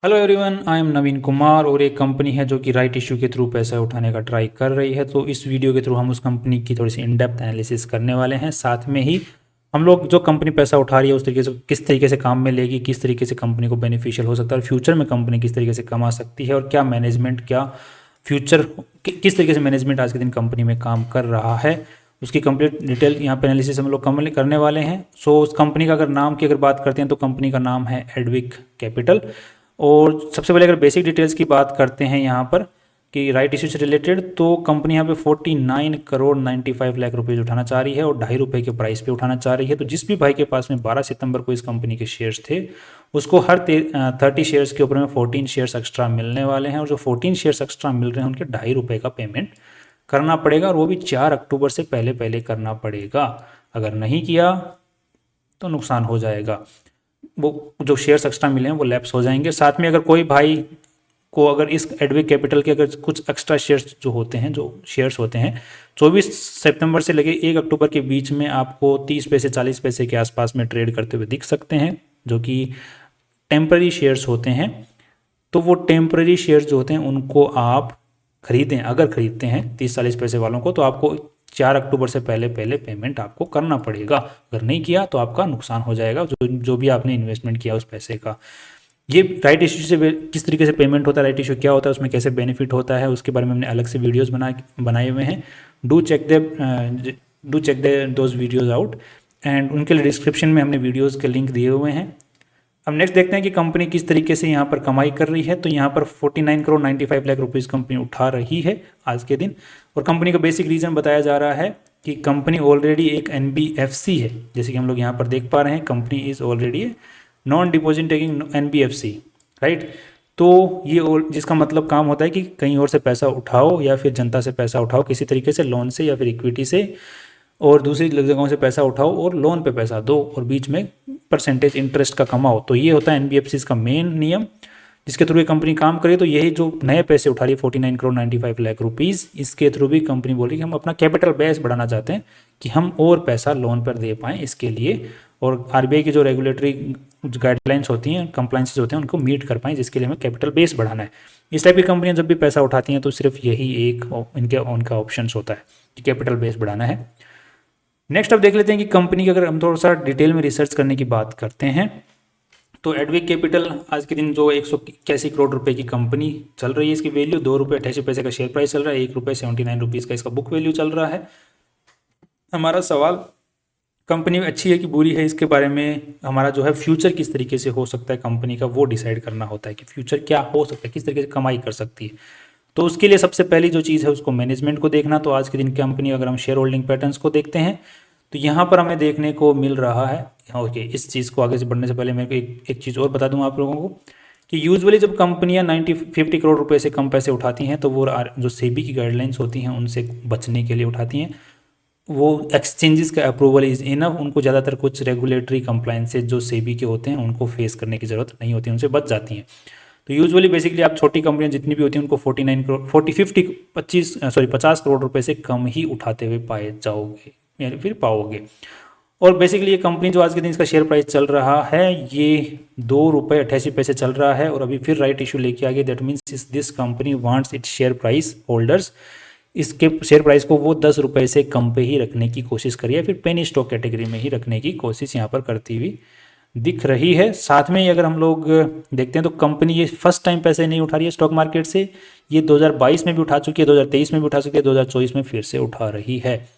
Hello everyone, I am नवीन कुमार और एक company है जो कि राइट इशू के थ्रू पैसा उठाने का ट्राई कर रही है। तो इस वीडियो के थ्रू हम उस कंपनी की थोड़ी सी इन डेप्थ एनालिसिस करने वाले हैं। साथ में ही हम लोग जो कंपनी पैसा उठा रही है उस तरीके से किस तरीके से काम में लेगी, किस तरीके से कंपनी को बेनिफिशियल हो सकता है और फ्यूचर में कंपनी किस तरीके से कमा सकती है और क्या मैनेजमेंट क्या फ्यूचर किस तरीके से मैनेजमेंट आज के दिन कंपनी में काम कर रहा है, उसकी कंप्लीट डिटेल यहाँ पे एनालिसिस हम लोग करने वाले हैं। सो उस कंपनी का अगर नाम की अगर बात करते हैं तो कंपनी का नाम है एडविक कैपिटल। और सबसे पहले अगर बेसिक डिटेल्स की बात करते हैं यहाँ पर कि राइट इशू से रिलेटेड, तो कंपनी यहाँ पे 49 करोड़ 95 लाख रुपए उठाना चाह रही है और ₹2.5 के प्राइस पे उठाना चाह रही है। तो जिस भी भाई के पास में 12 सितंबर को इस कंपनी के शेयर्स थे उसको हर 30 शेयर्स के ऊपर में 14 शेयर्स एक्स्ट्रा मिलने वाले हैं और जो 14 शेयर्स एक्स्ट्रा मिल रहे हैं उनके ₹2.5 का पेमेंट करना पड़ेगा और वो भी 4 अक्टूबर से पहले पहले करना पड़ेगा। अगर नहीं किया तो नुकसान हो जाएगा, वो जो शेयर्स एक्स्ट्रा मिले हैं वो लैप्स हो जाएंगे। साथ में अगर कोई भाई को अगर इस एडविक कैपिटल के अगर कुछ एक्स्ट्रा शेयर्स जो होते हैं, जो शेयर्स होते हैं 24 सितंबर से लेके 1 अक्टूबर के बीच में आपको 30 पैसे 40 पैसे के आसपास में ट्रेड करते हुए दिख सकते हैं, जो कि टेम्पररी शेयर्स होते हैं। तो वो टेम्पररी शेयर्स जो होते हैं उनको आप खरीदें, अगर खरीदते हैं 30-40 पैसे वालों को, तो आपको 4 अक्टूबर से पहले पहले पेमेंट आपको करना पड़ेगा। अगर नहीं किया तो आपका नुकसान हो जाएगा, जो भी आपने इन्वेस्टमेंट किया उस पैसे का। ये राइट इशू से किस तरीके से पेमेंट होता है, राइट इशू क्या होता है, उसमें कैसे बेनिफिट होता है, उसके बारे में हमने अलग से वीडियोस बनाए हुए हैं। Do check those videos out and उनके लिए डिस्क्रिप्शन में हमने वीडियोज़ के लिंक दिए हुए हैं। अब नेक्स्ट देखते हैं कि कंपनी किस तरीके से यहाँ पर कमाई कर रही है। तो यहाँ पर 49 करोड़ 95 लाख रुपीज़ कंपनी उठा रही है आज के दिन। और कंपनी का बेसिक रीज़न बताया जा रहा है कि कंपनी ऑलरेडी एक NBFC है। जैसे कि हम लोग यहाँ पर देख पा रहे हैं, company is already non deposit taking NBFC, right. तो ये जिसका मतलब काम होता है कि कहीं और से पैसा उठाओ या फिर जनता से पैसा उठाओ किसी तरीके से, लोन से या फिर इक्विटी से, और दूसरी जगहों से पैसा उठाओ और लोन पे पैसा दो और बीच में परसेंटेज इंटरेस्ट का कमाओ। तो ये होता है NBFC का मेन नियम जिसके थ्रू ये कंपनी काम करे। तो यही जो नए पैसे उठा रही है 49 करोड़ 95 लाख रुपीज़, इसके थ्रू भी कंपनी बोली कि हम अपना कैपिटल बेस बढ़ाना चाहते हैं कि हम और पैसा लोन पर दे पाएँ इसके लिए, और RBI की जो रेगुलेटरी गाइडलाइंस होती हैं, कंप्लाइंसेस होते हैं, उनको मीट कर पाएँ, जिसके लिए हमें कैपिटल बेस बढ़ाना है। इस टाइप की कंपनियां जब भी पैसा उठाती हैं तो सिर्फ यही एक उनका ऑप्शन होता है कि कैपिटल बेस बढ़ाना है। नेक्स्ट अब देख लेते हैं कि कंपनी की अगर हम थोड़ा सा डिटेल में रिसर्च करने की बात करते हैं तो एडविक कैपिटल आज के दिन जो 181 करोड़ रुपए की कंपनी चल रही है, इसकी वैल्यू ₹2.88 का शेयर प्राइस चल रहा है, ₹1.79 का इसका बुक वैल्यू चल रहा है। हमारा सवाल कंपनी अच्छी है कि बुरी है, इसके बारे में हमारा जो है फ्यूचर किस तरीके से हो सकता है कंपनी का, वो डिसाइड करना होता है कि फ्यूचर क्या हो सकता है, किस तरीके से कमाई कर सकती है। तो उसके लिए सबसे पहली जो चीज़ है उसको मैनेजमेंट को देखना। तो आज के दिन कंपनी अगर हम शेयर होल्डिंग पैटर्न्स को देखते हैं तो यहाँ पर हमें देखने को मिल रहा है, ओके, इस चीज़ को आगे से बढ़ने से पहले मैं एक चीज़ और बता दूँ आप लोगों को कि यूजुअली जब कंपनियाँ 50 करोड़ रुपए से कम पैसे उठाती हैं तो वो जो सेबी की गाइडलाइंस होती हैं उनसे बचने के लिए उठाती हैं। वो एक्सचेंजेस का अप्रूवल इज़ इनफ, उनको ज़्यादातर कुछ रेगुलेटरी कंप्लाइंसेज जो सेबी के होते हैं उनको फेस करने की ज़रूरत नहीं होती, उनसे बच जाती हैं। तो यूजुअली बेसिकली आप छोटी कंपनियां जितनी भी होती हैं उनको 50 करोड़ रुपए से कम ही उठाते हुए पाए जाओगे या फिर पाओगे। और बेसिकली ये कंपनी जो आज के दिन इसका शेयर प्राइस चल रहा है ये ₹2.88 चल रहा है और अभी फिर राइट इशू लेके आ गए। That means this company wants its share price holders, इसके शेयर प्राइस को वो ₹10 से कम पे ही रखने की कोशिश करी है, फिर पेनी स्टॉक कैटेगरी में ही रखने की कोशिश यहाँ पर करती हुई दिख रही है। साथ में अगर हम लोग देखते हैं तो कंपनी ये फर्स्ट टाइम पैसे नहीं उठा रही है स्टॉक मार्केट से, ये 2022 में भी उठा चुकी है, 2023 में भी उठा चुकी है, 2024 में फिर से उठा रही है।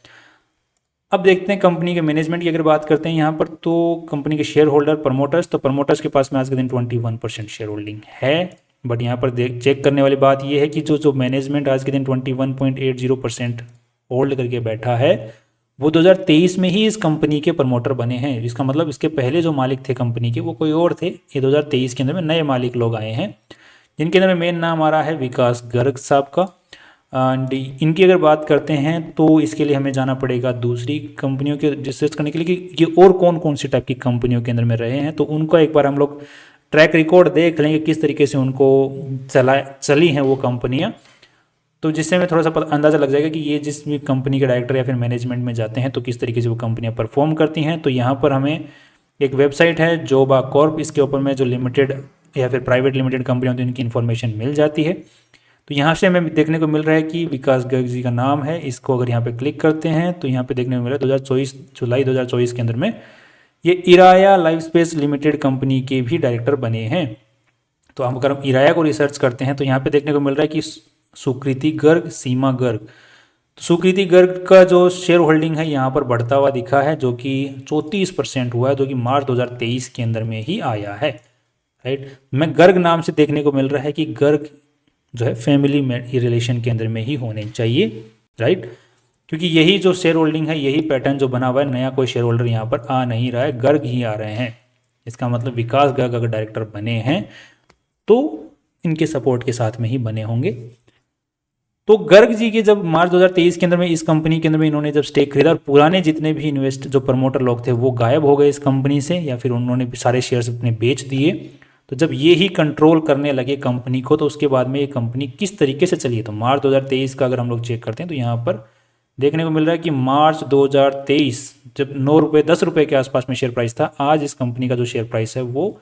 अब देखते हैं कंपनी के मैनेजमेंट की अगर बात करते हैं यहाँ पर, तो कंपनी के शेयर होल्डर प्रमोटर्स, तो प्रमोटर्स के पास में आज के दिन 21% शेयर होल्डिंग है। बट यहाँ पर चेक करने वाली बात यह है कि जो मैनेजमेंट आज के दिन 21.80% होल्ड करके बैठा है वो 2023 में ही इस कंपनी के प्रमोटर बने हैं। इसका मतलब इसके पहले जो मालिक थे कंपनी के वो कोई और थे, ये 2023 के अंदर में नए मालिक लोग आए हैं जिनके अंदर में मेन नाम आ रहा है विकास गर्ग साहब का। एंड इनकी अगर बात करते हैं तो इसके लिए हमें जाना पड़ेगा दूसरी कंपनियों के रिसर्च करने के लिए कि ये और कौन कौन सी टाइप की कंपनियों के अंदर में रहे हैं, तो उनका एक बार हम लोग ट्रैक रिकॉर्ड देख लेंगे किस तरीके से उनको चली हैं वो कंपनियाँ, तो जिससे हमें थोड़ा सा अंदाज़ा लग जाएगा कि ये जिस भी कंपनी के डायरेक्टर या फिर मैनेजमेंट में जाते हैं तो किस तरीके से वो कंपनियां परफॉर्म करती हैं। तो यहाँ पर हमें एक वेबसाइट है जोबा कॉर्प, इसके ऊपर में जो लिमिटेड या फिर प्राइवेट लिमिटेड कंपनी होती है उनकी इन्फॉर्मेशन मिल जाती है। तो यहाँ से हमें देखने को मिल रहा है कि विकास गर्ग जी का नाम है। इसको अगर यहाँ पे क्लिक करते हैं तो यहाँ पे देखने को मिल रहा है 2024 जुलाई 2024 के अंदर में ये इराया लाइफ स्पेस लिमिटेड कंपनी के भी डायरेक्टर बने हैं। तो हम अगर इराया को रिसर्च करते हैं तो यहाँ पे देखने को मिल रहा है कि सुकृति गर्ग, सीमा गर्ग। तो सुकृति गर्ग का जो शेयर होल्डिंग है यहाँ पर बढ़ता हुआ दिखा है, जो कि 34% हुआ है, जो कि मार्च 2023 के अंदर में ही आया है। राइट, मैं गर्ग नाम से देखने को मिल रहा है कि गर्ग जो है फैमिली रिलेशन के अंदर में ही होने चाहिए। राइट, क्योंकि यही जो शेयर होल्डिंग है, यही पैटर्न जो बना हुआ है, नया कोई शेयर होल्डर यहाँ पर आ नहीं रहा है, गर्ग ही आ रहे हैं। इसका मतलब विकास गर्ग अगर डायरेक्टर बने हैं तो इनके सपोर्ट के साथ में ही बने होंगे। तो गर्ग जी के जब मार्च 2023 के अंदर में इस कंपनी के अंदर में इन्होंने जब स्टेक खरीदा और पुराने जितने भी इन्वेस्ट जो प्रमोटर लोग थे वो गायब हो गए इस कंपनी से, या फिर उन्होंने सारे शेयर्स अपने बेच दिए। तो जब ये ही कंट्रोल करने लगे कंपनी को, तो उसके बाद में ये कंपनी किस तरीके से चली है। तो मार्च 2023 का अगर हम लोग चेक करते हैं तो यहाँ पर देखने को मिल रहा है कि मार्च 2023 जब 9 रुपये 10 रुपये के आसपास में शेयर प्राइस था, आज इस कंपनी का जो शेयर प्राइस है वो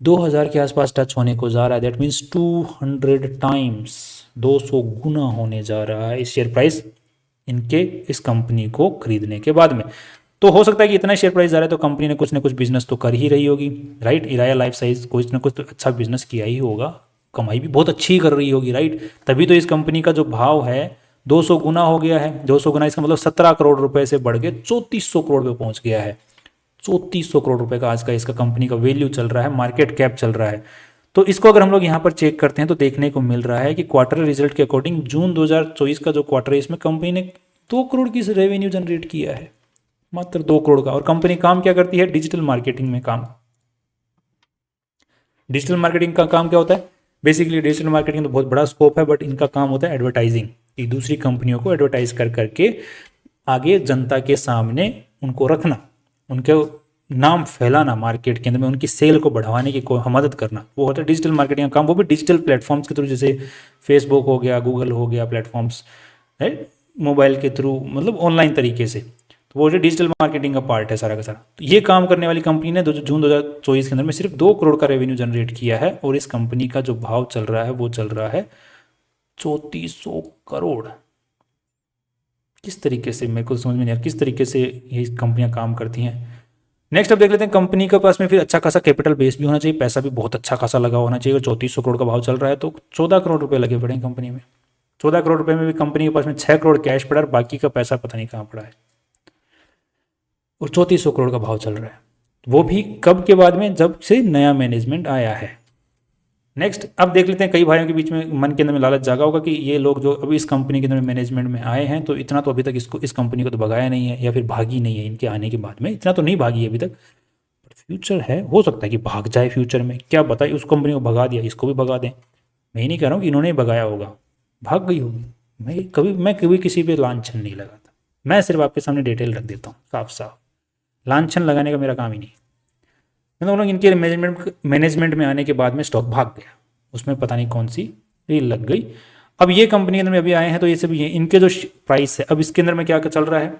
2000 के आसपास टच होने को जा रहा है। दैट मीन्स 200 टाइम्स, 200 गुना होने जा रहा है इस शेयर प्राइस इनके इस कंपनी को खरीदने के बाद में। तो हो सकता है कि इतना शेयर प्राइस जा रहा है तो कंपनी ने कुछ ना कुछ बिजनेस तो कर ही रही होगी। राइट, इराया लाइफ साइंस कुछ ना कुछ तो अच्छा बिजनेस किया ही होगा, कमाई भी बहुत अच्छी कर रही होगी। राइट, तभी तो इस कंपनी का जो भाव है 200 गुना हो गया है। 200 गुना इसका मतलब 17 करोड़ रुपए से बढ़ के 3400 करोड़ पे पहुंच गया है। 3400 करोड़ रुपए का आज का इसका कंपनी का वैल्यू चल रहा है, मार्केट कैप चल रहा है। तो इसको अगर हम लोग यहाँ पर चेक करते हैं तो देखने को मिल रहा है कि क्वार्टर रिजल्ट के अकॉर्डिंग जून 2024 का जो क्वार्टर है इसमें कंपनी ने 2 करोड़ की रेवेन्यू जनरेट किया है, मात्र 2 करोड़ का। और कंपनी काम क्या करती है, डिजिटल मार्केटिंग में काम। डिजिटल मार्केटिंग का काम क्या होता है, बेसिकली डिजिटल मार्केटिंग तो बहुत बड़ा स्कोप है, बट इनका काम होता है एडवर्टाइजिंग, कि दूसरी कंपनियों को एडवर्टाइज कर करके आगे जनता के सामने उनको रखना, उनके नाम फैलाना मार्केट के अंदर में, उनकी सेल को बढ़ाने की मदद करना, वो होता है डिजिटल मार्केटिंग का काम। वो भी डिजिटल प्लेटफॉर्म्स के थ्रू, जैसे फेसबुक हो गया, गूगल हो गया, प्लेटफॉर्म्स है मोबाइल के थ्रू, मतलब ऑनलाइन तरीके से। तो वो जो डिजिटल मार्केटिंग का पार्ट है सारा का सारा। तो ये काम करने वाली कंपनी ने जून 2024 के अंदर में सिर्फ 2 करोड़ का रेवेन्यू जनरेट किया है, और इस कंपनी का जो भाव चल रहा है वो चल रहा है 3400 करोड़। किस तरीके से, मेरे को समझ में नहीं आया किस तरीके से ये कंपनियां काम करती हैं। नेक्स्ट अब देख लेते हैं, कंपनी के पास में फिर अच्छा खासा कैपिटल बेस भी होना चाहिए, पैसा भी बहुत अच्छा खासा लगा होना चाहिए। 3400 करोड़ का भाव चल रहा है तो 14 करोड़ रुपए लगे पड़े हैं कंपनी में। 14 करोड़ रुपए में भी कंपनी के पास में 6 करोड़ कैश पड़ा है, बाकी का पैसा पता नहीं कहाँ पड़ा है, और 3400 करोड़ का भाव चल रहा है। वो भी कब के बाद में, जब से नया मैनेजमेंट आया है। नेक्स्ट अब देख लेते हैं, कई भाइयों के बीच में मन के अंदर में लालच जागा होगा कि ये लोग जो अभी इस कंपनी के अंदर मैनेजमेंट में आए हैं तो इतना तो अभी तक इस कंपनी को तो भगाया नहीं है, या फिर भागी नहीं है इनके आने के बाद में, इतना तो नहीं भागी है अभी तक। बट फ्यूचर है, हो सकता है कि भाग जाए फ्यूचर में, क्या बताए, उस कंपनी को भगा दिया, इसको भी भगा दें। मैं ही नहीं कह रहा हूँ कि इन्होंने भगाया होगा, भाग गई होगी। मैं कभी किसी पे लांछन नहीं लगाता, मैं सिर्फ आपके सामने डिटेल रख देता हूँ साफ साफ। लांछन लगाने का मेरा काम ही नहीं। मैं लोग इनके मैनेजमेंट में आने के बाद में स्टॉक भाग गया, उसमें पता नहीं कौन सी रील लग गई। अब ये कंपनी के अंदर में अभी आए हैं तो ये सब इनके जो प्राइस है, अब इसके अंदर में क्या चल रहा है,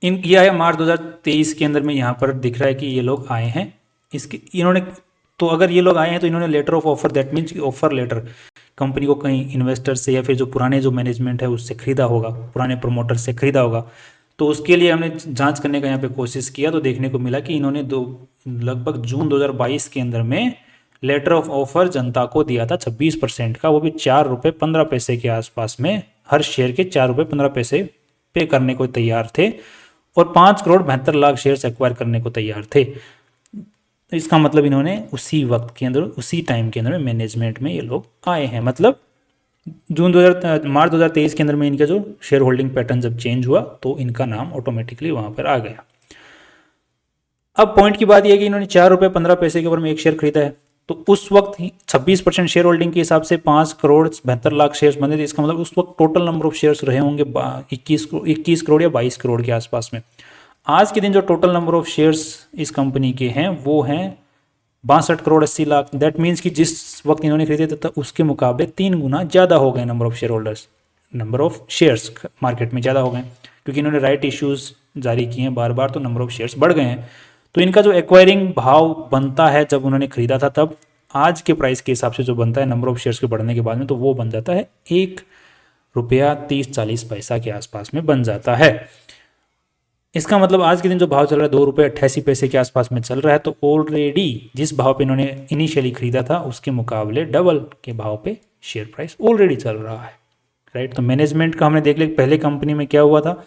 ये आया मार्च 2023 के अंदर में, यहाँ पर दिख रहा है कि ये लोग आए हैं इसके, इन्होंने तो अगर ये लोग आए हैं तो इन्होंने letter of offer, that means offer letter company को कहीं इन्वेस्टर से या फिर जो पुराने जो मैनेजमेंट है उससे खरीदा होगा, पुराने प्रमोटर से खरीदा होगा। तो उसके लिए हमने जांच करने का यहाँ पे कोशिश किया तो देखने को मिला कि इन्होंने लगभग जून 2022 के अंदर में लेटर ऑफ ऑफर जनता को दिया था 26% का, वो भी 4 रुपये 15 पैसे के आसपास में, हर शेयर के 4 रुपये 15 पैसे पे करने को तैयार थे, और 5 करोड़ 72 लाख शेयर्स एक्वायर करने को तैयार थे। तो इसका मतलब इन्होंने उसी वक्त के अंदर, उसी टाइम के अंदर मैनेजमेंट में ये लोग आए हैं। मतलब मार्च 2023 के अंदर में इनका जो शेयर होल्डिंग पैटर्न जब चेंज हुआ तो इनका नाम ऑटोमेटिकली वहां पर आ गया। अब पॉइंट की बात यह है कि इन्होंने 4 रुपये 15 पैसे के ऊपर में एक शेयर खरीदा है, तो उस वक्त 26% शेयर होल्डिंग के हिसाब से 5 करोड़ 72 लाख शेयर्स बने थे। इसका मतलब उस वक्त टोटल नंबर ऑफ शेयर्स रहे होंगे 21 करोड़ या 22 करोड़ के आसपास में। आज के दिन जो टोटल नंबर ऑफ शेयर्स इस कंपनी के हैं वो हैं 62 करोड़ 80 लाख। दैट मीन्स कि जिस वक्त इन्होंने खरीदे थे उसके मुकाबले 3 गुना ज़्यादा हो गए number of share holders, number of shares market में ज़्यादा हो गए, क्योंकि इन्होंने राइट इश्यूज़ जारी किए हैं बार बार, तो नंबर ऑफ शेयर्स बढ़ गए हैं। तो इनका जो एक्वायरिंग भाव बनता है जब उन्होंने खरीदा था तब, आज के प्राइस के हिसाब से जो बनता है नंबर ऑफ शेयर्स के बढ़ने के बाद में, तो वो बन जाता है 1 रुपया 30-40 पैसा के आसपास में बन जाता है। इसका मतलब आज के दिन जो भाव चल रहा है 2 रुपये 88 पैसे के आसपास में चल रहा है, तो ऑलरेडी जिस भाव पे इन्होंने इनिशियली खरीदा था उसके मुकाबले डबल के भाव पे शेयर प्राइस ऑलरेडी चल रहा है, राइट। तो मैनेजमेंट का हमने देख लिया पहले कंपनी में क्या हुआ था,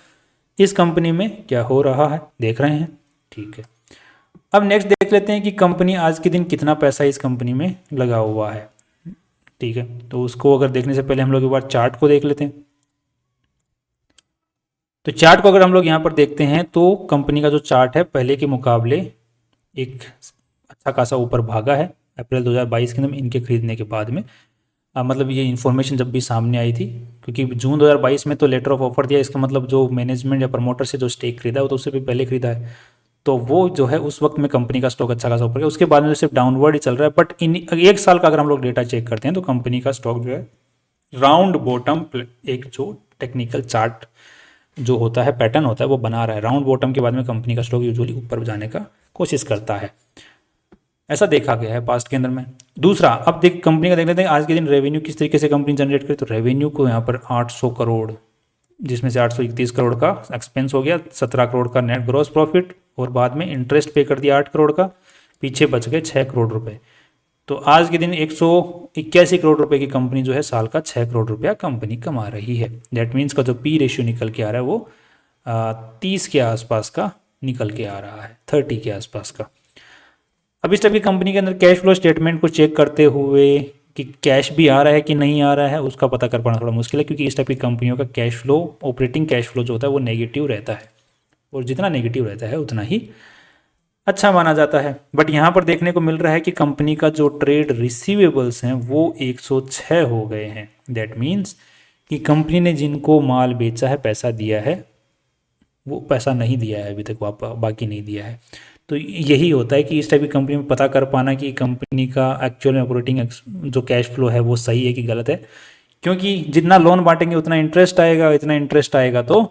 इस कंपनी में क्या हो रहा है, देख रहे हैं, ठीक है। अब नेक्स्ट देख लेते हैं कि कंपनी आज के दिन कितना पैसा इस कंपनी में लगा हुआ है, ठीक है। तो उसको अगर देखने से पहले हम लोग एक बार चार्ट को देख लेते हैं। तो चार्ट को अगर हम लोग यहाँ पर देखते हैं तो कंपनी का जो चार्ट है पहले के मुकाबले एक अच्छा खासा ऊपर भागा है अप्रैल 2022 के अंदर इनके खरीदने के बाद में। मतलब ये इन्फॉर्मेशन जब भी सामने आई थी, क्योंकि जून 2022 में तो लेटर ऑफ ऑफर दिया, इसका मतलब जो मैनेजमेंट या प्रमोटर से जो स्टेक खरीदा है वो तो उससे भी पहले खरीदा है, तो वो जो है उस वक्त में कंपनी का स्टॉक अच्छा खासा ऊपर गया। उसके बाद में सिर्फ डाउनवर्ड ही चल रहा है, बट इन एक साल का अगर हम लोग डेटा चेक करते हैं तो कंपनी का स्टॉक जो है राउंड बॉटम, एक जो टेक्निकल चार्ट जो होता है पैटर्न होता है वो बना रहा है, राउंड बॉटम के बाद में कंपनी का स्टॉक यूजुअली ऊपर जाने का कोशिश करता है, ऐसा देखा गया है पास्ट के अंदर में। दूसरा, अब देख कंपनी का देख लेते हैं आज के दिन रेवेन्यू किस तरीके से कंपनी जनरेट करे। तो रेवेन्यू को यहाँ पर 800 करोड़, जिसमें से 831 करोड़ का एक्सपेंस हो गया, 17 करोड़ का नेट ग्रॉस प्रॉफिट, और बाद में इंटरेस्ट पे कर दिया 8 करोड़ का, पीछे बच गए 6 करोड़ रुपए। तो आज के दिन 181 करोड़ रुपए की कंपनी जो है साल का 6 करोड़ रुपया कंपनी कमा रही है। दैट मीन्स का जो पी रेशियो निकल के आ रहा है वो 30 के आसपास का निकल के आ रहा है, 30 के आसपास का। अब इस टाइप की कंपनी के अंदर कैश फ्लो स्टेटमेंट को चेक करते हुए कि कैश भी आ रहा है कि नहीं आ रहा है उसका पता कर पाना थोड़ा मुश्किल है, क्योंकि इस टाइप की कंपनियों का cash flow, operating cash flow जो होता है वो नेगेटिव रहता है, और जितना नेगेटिव रहता है उतना ही अच्छा माना जाता है। बट यहाँ पर देखने को मिल रहा है कि कंपनी का जो ट्रेड रिसीवेबल्स हैं वो 106 हो गए हैं। दैट मीन्स कि कंपनी ने जिनको माल बेचा है, पैसा दिया है, वो पैसा नहीं दिया है अभी तक, बाकी नहीं दिया है। तो यही होता है कि इस टाइप की कंपनी में पता कर पाना कि कंपनी का एक्चुअल में ऑपरेटिंग जो कैश फ्लो है वो सही है कि गलत है, क्योंकि जितना लोन बांटेंगे उतना इंटरेस्ट आएगा, इतना इंटरेस्ट आएगा तो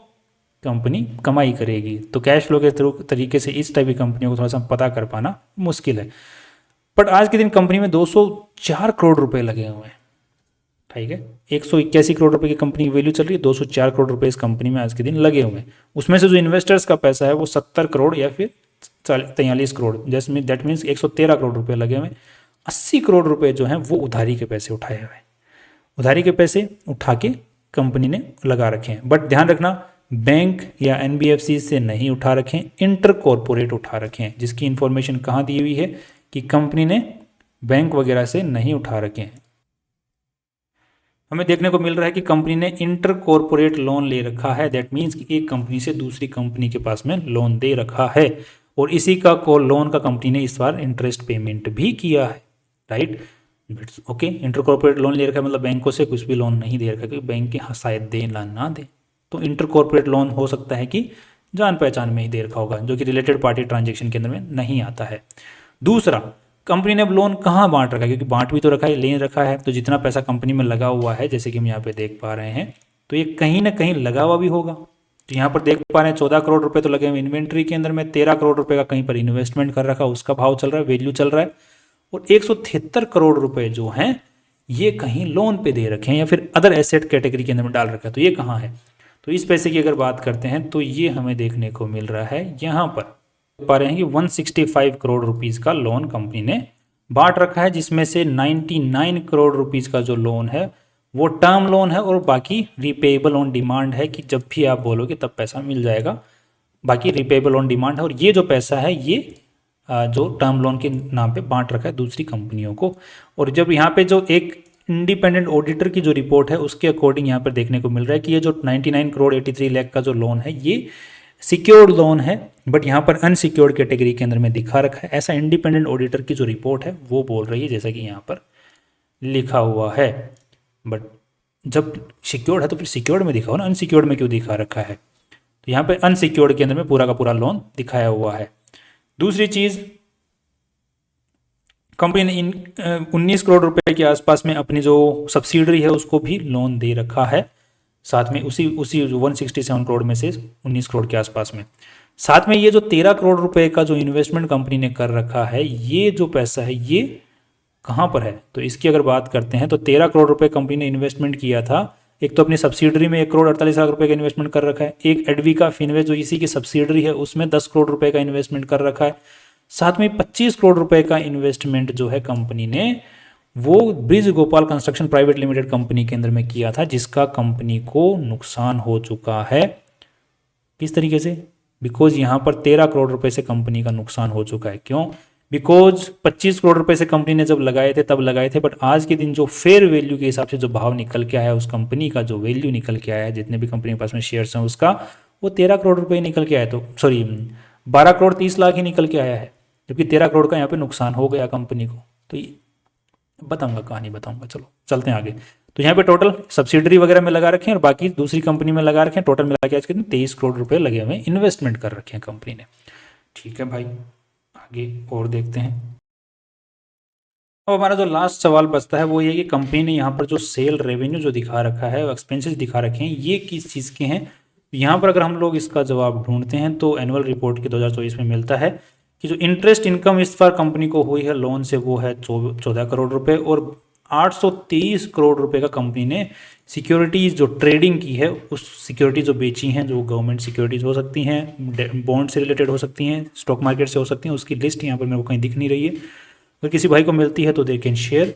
कंपनी कमाई करेगी। तो कैश फ्लो के थ्रू तरीके से इस टाइप की कंपनियों को थोड़ा सा पता कर पाना मुश्किल है। बट आज के दिन कंपनी में 204 करोड़ रुपए लगे हुए हैं, ठीक है। 181 करोड़ रुपए की कंपनी की वैल्यू चल रही है, 204 करोड़ रुपए इस कंपनी में आज के दिन लगे हुए हैं। उसमें से जो इन्वेस्टर्स का पैसा है वो 70 करोड़ या फिर 43 करोड़, जैसे दैट मीन्स 113 करोड़ रुपए लगे हुए हैं। 80 करोड़ रुपए जो हैं वो उधारी के पैसे उठाए हुए हैं, उधारी के पैसे उठा के कंपनी ने लगा रखे हैं। बट ध्यान रखना, बैंक या एनबीएफसी से नहीं उठा रखे हैं, इंटर कॉरपोरेट उठा रखे हैं, जिसकी इंफॉर्मेशन कहाँ दी हुई है कि कंपनी ने बैंक वगैरह से नहीं उठा रखे हैं। हमें देखने को मिल रहा है कि कंपनी ने इंटर कॉरपोरेट लोन ले रखा है। दैट मीन्स कि एक कंपनी से दूसरी कंपनी के पास में लोन दे रखा है, और इसी का लोन का कंपनी ने इस बार इंटरेस्ट पेमेंट भी किया है, right. Okay, inter corporate loan ले रखा है मतलब बैंकों से कुछ भी लोन नहीं दे रखा है, क्योंकि बैंक के शायद दे ना दे। तो इंटर कॉरपोरेट लोन हो सकता है कि जान पहचान में ही दे रखा होगा, जो कि रिलेटेड पार्टी ट्रांजेक्शन के अंदर में नहीं आता है। दूसरा, कंपनी ने अब लोन कहाँ बांट रखा है, क्योंकि बांट भी तो रखा है, ले रखा है, तो जितना पैसा कंपनी में लगा हुआ है, जैसे कि हम यहाँ पे देख पा रहे हैं, तो ये कहीं ना कहीं लगा हुआ भी होगा। तो यहाँ पर देख पा रहे हैं 14 करोड़ रुपए तो लगे हुए इन्वेंट्री के अंदर में, 13 करोड़ रुपए का कहीं पर इन्वेस्टमेंट कर रखा, उसका भाव चल रहा है, वैल्यू चल रहा है, और 173 करोड़ रुपए जो हैं ये कहीं लोन पे दे रखे हैं या फिर अदर एसेट कैटेगरी के अंदर में डाल रखा है। तो ये कहाँ है, तो इस पैसे की अगर बात करते हैं तो ये हमें देखने को मिल रहा है, यहाँ पर पा रहे हैं कि 165 करोड़ रुपीज़ का लोन कंपनी ने बांट रखा है, जिसमें से 99 करोड़ रुपीज़ का जो लोन है वो टर्म लोन है, और बाकी रिपेएबल ऑन डिमांड है कि जब भी आप बोलोगे तब पैसा मिल जाएगा, बाकी रिपेएबल ऑन डिमांड है। और ये जो पैसा है ये जो टर्म लोन के नाम पे बांट रखा है दूसरी कंपनियों को। और जब यहाँ पे जो एक इंडिपेंडेंट ऑडिटर की जो रिपोर्ट है उसके अकॉर्डिंग यहाँ पर देखने को मिल रहा है कि ये जो 99 करोड़ 83 लाख का जो लोन है ये सिक्योर्ड लोन है, बट यहाँ पर अनसिक्योर्ड कैटेगरी के अंदर में दिखा रखा है, ऐसा इंडिपेंडेंट ऑडिटर की जो रिपोर्ट है वो बोल रही है, जैसा कि यहाँ पर लिखा हुआ है। बट जब सिक्योर्ड है तो फिर सिक्योर्ड में दिखा हो ना, अनसिक्योर्ड में क्यों दिखा रखा है। तो यहाँ पे अनसिक्योर्ड के अंदर में पूरा का पूरा लोन दिखाया हुआ है। दूसरी चीज़, कंपनी ने 19 करोड़ रुपए के आसपास में अपनी जो सब्सिडरी है उसको भी लोन दे रखा है, साथ में उसी 167 करोड़ में से 19 करोड़ के आसपास में। साथ में ये जो 13 करोड़ रुपए का जो इन्वेस्टमेंट कंपनी ने कर रखा है, ये जो पैसा है ये कहाँ पर है, तो इसकी अगर बात करते हैं तो 13 करोड़ रुपए कंपनी ने इन्वेस्टमेंट किया था। एक तो अपनी सब्सिडरी में 1 करोड़ 48 लाख रुपए का इन्वेस्टमेंट कर रखा है, एक एडविका फिनवेस्ट जो इसी की सब्सिडरी है उसमें 10 करोड़ रुपए का इन्वेस्टमेंट कर रखा है, साथ में 25 करोड़ रुपए का इन्वेस्टमेंट जो है कंपनी ने वो bridge Gopal construction private limited company के अंदर में किया था, जिसका कंपनी को नुकसान हो चुका है। किस तरीके से? बिकॉज यहाँ पर 13 करोड़ रुपए से कंपनी का नुकसान हो चुका है। क्यों? बिकॉज 25 करोड़ रुपए से कंपनी ने जब लगाए थे तब लगाए थे, बट आज के दिन जो फेयर वैल्यू के हिसाब से जो भाव निकल के आया है, उस कंपनी का जो वैल्यू निकल के आया है, जितने भी कंपनी के पास में शेयर्स हैं उसका, वो 13 करोड़ रुपए निकल के आया, तो सॉरी 12 करोड़ 30 लाख ही निकल के आया है, जबकि 13 करोड़ का यहाँ पे नुकसान हो गया कंपनी को। तो ये बताऊंगा, कहानी बताऊंगा। चलो चलते हैं आगे। तो यहाँ पे टोटल सब्सिडरी वगैरह में लगा रखे हैं और बाकी दूसरी कंपनी में लगा रखे हैं, टोटल मिला के आज के दिन 23 करोड़ रुपए लगे हुए इन्वेस्टमेंट कर रखे हैं कंपनी ने। ठीक है भाई, आगे और देखते हैं। अब हमारा जो लास्ट सवाल बचता है वो ये कि कंपनी ने यहाँ पर जो सेल रेवेन्यू जो दिखा रखा है, एक्सपेंसेस दिखा रखे हैं, ये किस चीज़ के हैं। यहाँ पर अगर हम लोग इसका जवाब ढूंढते हैं तो एनुअल रिपोर्ट के 2024 में मिलता है कि जो इंटरेस्ट इनकम इस बार कंपनी को हुई है लोन से वो है 14 करोड़ रुपए, और 823 करोड़ रुपए का कंपनी ने सिक्योरिटीज़ जो ट्रेडिंग की है, उस सिक्योरिटी जो बेची हैं, जो गवर्नमेंट सिक्योरिटीज़ हो सकती हैं, बॉन्ड से रिलेटेड हो सकती हैं, स्टॉक मार्केट से हो सकती हैं, उसकी लिस्ट यहाँ पर मेरे को कहीं दिख नहीं रही है। अगर किसी भाई को मिलती है तो दे कैन शेयर।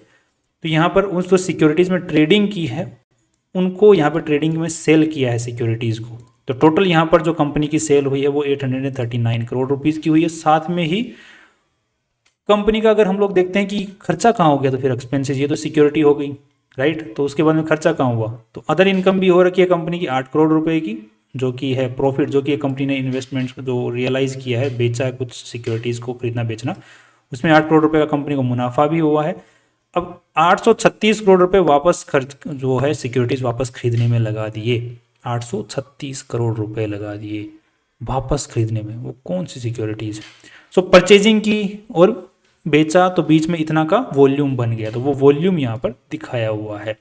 तो यहाँ पर उस जो सिक्योरिटीज़ में ट्रेडिंग की है उनको यहाँ पर ट्रेडिंग में सेल किया है सिक्योरिटीज़ को। तो टोटल यहाँ पर जो कंपनी की सेल हुई है वो 839 करोड़ रुपीज़ की हुई है। साथ में ही कंपनी का अगर हम लोग देखते हैं कि खर्चा कहाँ हो गया, तो फिर एक्सपेंसेस, ये तो सिक्योरिटी हो गई राइट, तो उसके बाद में खर्चा कहाँ हुआ, तो अदर इनकम भी हो रखी है कंपनी की 8 करोड़ रुपए की, जो कि है प्रॉफिट, जो कि कंपनी ने इन्वेस्टमेंट जो रियलाइज़ किया है, बेचा है कुछ सिक्योरिटीज़ को, खरीदना बेचना, उसमें 8 करोड़ रुपए का कंपनी को मुनाफा भी हुआ है। अब 836 करोड़ रुपए वापस खर्च जो है सिक्योरिटीज़ वापस खरीदने में लगा दिए, 836 करोड़ रुपए लगा दिए वापस खरीदने में। वो कौन सी सिक्योरिटीज़ है? सो परचेजिंग की और बेचा, तो बीच में इतना का वॉल्यूम बन गया, तो वो वॉल्यूम यहाँ पर दिखाया हुआ है।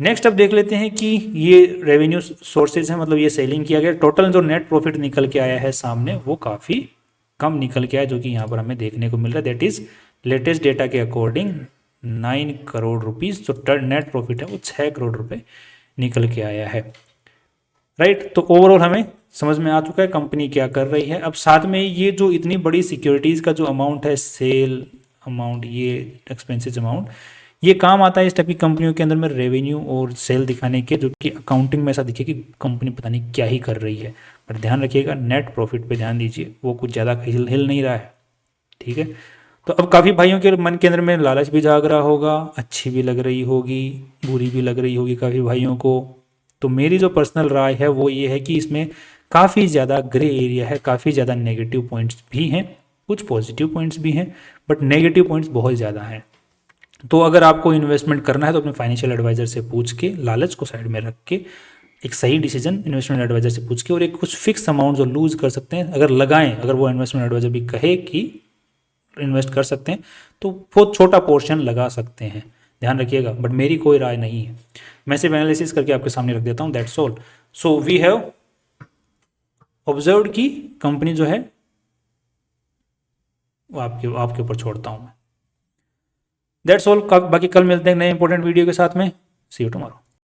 नेक्स्ट अब देख लेते हैं कि ये रेवेन्यू सोर्सेज है, मतलब ये सेलिंग किया गया, टोटल जो नेट प्रॉफिट निकल के आया है सामने वो काफ़ी कम निकल के आया, जो कि यहाँ पर हमें देखने को मिल रहा है। दैट इज लेटेस्ट डेटा के अकॉर्डिंग 9 करोड़ रुपीज़ जो नेट प्रॉफिट है वो 6 करोड़ रुपए निकल के आया है राइट। तो ओवरऑल हमें समझ में आ चुका है कंपनी क्या कर रही है। अब साथ में ये जो इतनी बड़ी सिक्योरिटीज़ का जो अमाउंट है, सेल अमाउंट, ये एक्सपेंसेस अमाउंट, ये काम आता है इस टाइप की कंपनियों के अंदर में रेवेन्यू और सेल दिखाने के, जो कि अकाउंटिंग में ऐसा दिखे कि कंपनी पता नहीं क्या ही कर रही है। पर ध्यान रखिएगा, नेट प्रॉफिट पे ध्यान दीजिए, वो कुछ ज़्यादा हिल नहीं रहा है। ठीक है, तो अब काफ़ी भाइयों के मन के अंदर में लालच भी जाग रहा होगा, अच्छी भी लग रही होगी, बुरी भी लग रही होगी काफ़ी भाइयों को। तो मेरी जो पर्सनल राय है वो ये है कि इसमें काफ़ी ज़्यादा ग्रे एरिया है, काफ़ी ज़्यादा नेगेटिव पॉइंट्स भी हैं, कुछ पॉजिटिव पॉइंट्स भी हैं, बट नेगेटिव पॉइंट्स बहुत ज़्यादा हैं। तो अगर आपको इन्वेस्टमेंट करना है तो अपने फाइनेंशियल एडवाइजर से पूछ के, लालच को साइड में रख के, एक सही डिसीजन इन्वेस्टमेंट एडवाइजर से पूछ के, और एक कुछ फिक्स अमाउंट जो लूज कर सकते हैं अगर लगाएं, अगर वो इन्वेस्टमेंट एडवाइजर भी कहे कि इन्वेस्ट कर सकते हैं तो बहुत छोटा पोर्शन लगा सकते हैं, ध्यान रखिएगा। बट मेरी कोई राय नहीं है, मैं सिर्फ एनालिसिस करके आपके सामने रख देता हूँ, that's all. So we have observed कि कंपनी जो है वो आपके ऊपर छोड़ता हूँ मैं। That's all. बाकी कल मिलते हैं नए इंपॉर्टेंट वीडियो के साथ में। सी यू टुमारो।